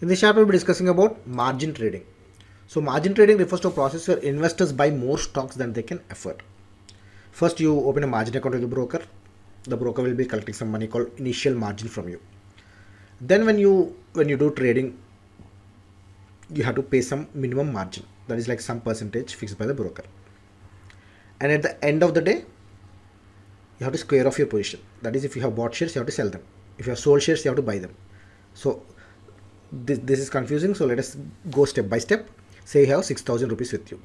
In this chapter, we'll be discussing about margin trading. So, margin trading refers to a process where investors buy more stocks than they can afford. First, you open a margin account with the broker. The broker will be collecting some money called initial margin from you. Then, when you do trading, you have to pay some minimum margin. That is like some percentage fixed by the broker. And at the end of the day, you have to square off your position. That is, if you have bought shares, you have to sell them. If you have sold shares, you have to buy them. So this is confusing. So let us go step by step. Say you have 6,000 rupees with you.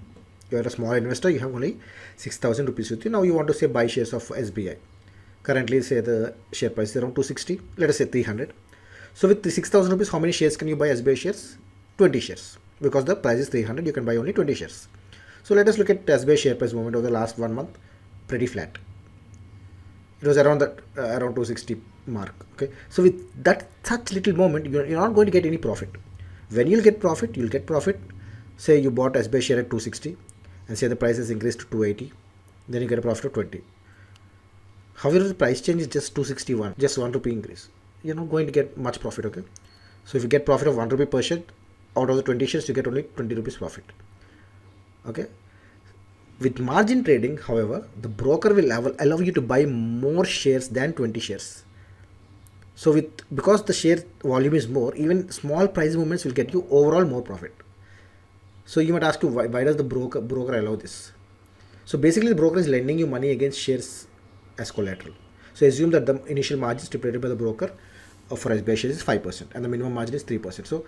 You are a small investor. You have only 6,000 rupees with you. Now you want to say buy shares of SBI. Currently, say the share price is around 260. Let us say 300. So with the 6,000 rupees, how many shares can you buy SBI shares? 20 shares. Because the price is 300, you can buy only 20 shares. So let us look at SBI share price movement over the last 1 month. Pretty flat. It was around around 260 mark. Okay, so with that such little moment, you're not going to get any profit. When you'll get profit, say you bought SBI share at 260 and say the price has increased to 280, then you get a profit of 20. However, the price change is just 261, just 1 rupee increase. You're not going to get much profit. Okay, so if you get profit of 1 rupee per share, out of the 20 shares, you get only 20 rupees profit. Okay. With margin trading, however, the broker will allow you to buy more shares than 20 shares. So because the share volume is more, even small price movements will get you overall more profit. So you might ask you, why does the broker allow this? So basically the broker is lending you money against shares as collateral. So assume that the initial margin stipulated by the broker for SBI shares is 5% and the minimum margin is 3%. So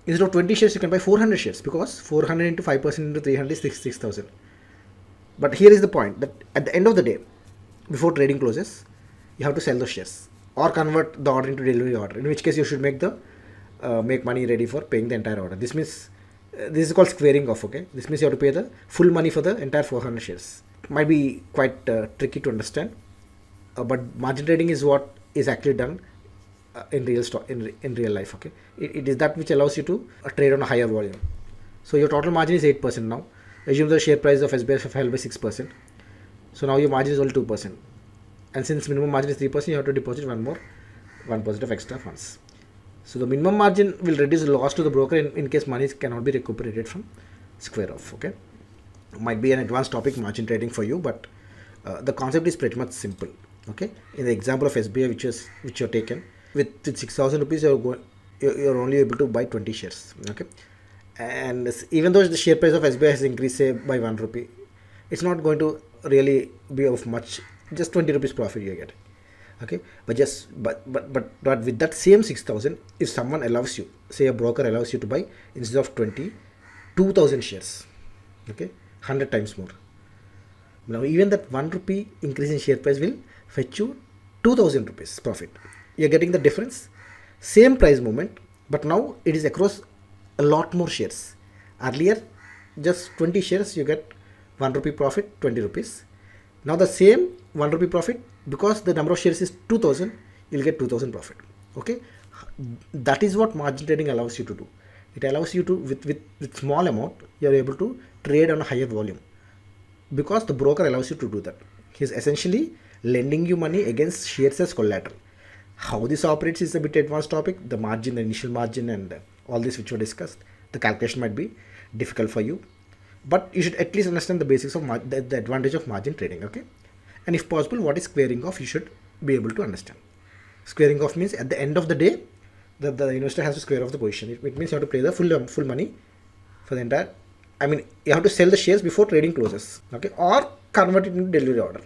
instead of 20 shares, you can buy 400 shares because 400 into 5% into 300 is 6,000. But here is the point, that at the end of the day, before trading closes, you have to sell those shares or convert the order into delivery order, in which case you should make money ready for paying the entire order. This means, this is called squaring off. Okay, this means you have to pay the full money for the entire 400 shares. It might be quite tricky to understand, but margin trading is what is actually done in real life. Okay, it is that which allows you to trade on a higher volume. So your total margin is 8% now. Assume the share price of SBI fell by 6%. So now your margin is only 2%. And since minimum margin is 3%, you have to deposit 1% of extra funds. So the minimum margin will reduce the loss to the broker in case money cannot be recuperated from square off. Okay, might be an advanced topic, margin trading, for you, but the concept is pretty much simple. Okay, in the example of SBI, which you're taken with 6,000 rupees, you're only able to buy 20 shares. Okay. And even though the share price of SBI has increased, say, by 1 rupee, it's not going to really be of much, just 20 rupees profit you're getting. Okay, but with that same 6,000, if someone allows you, say a broker allows you to buy, instead of 20, 2,000 shares, okay, 100 times more. Now even that 1 rupee increase in share price will fetch you 2,000 rupees profit. You're getting the difference, same price movement, but now it is across a lot more shares. Earlier, just 20 shares, you get 1 rupee profit, 20 rupees. Now the same 1 rupee profit, because the number of shares is 2,000, you'll get 2,000 profit. Okay, that is what margin trading allows you to do. It allows you to, with small amount, you're able to trade on a higher volume because the broker allows you to do that. He's essentially lending you money against shares as collateral. How this operates is a bit advanced topic. The margin, the initial margin, and all this which were discussed, the calculation might be difficult for you, but you should at least understand the basics of the advantage of margin trading. Okay, and if possible, what is squaring off, you should be able to understand. Squaring off means at the end of the day, the investor has to square off the position. It means you have to pay the full money for the entire. I mean, you have to sell the shares before trading closes. Okay, or convert it into delivery order.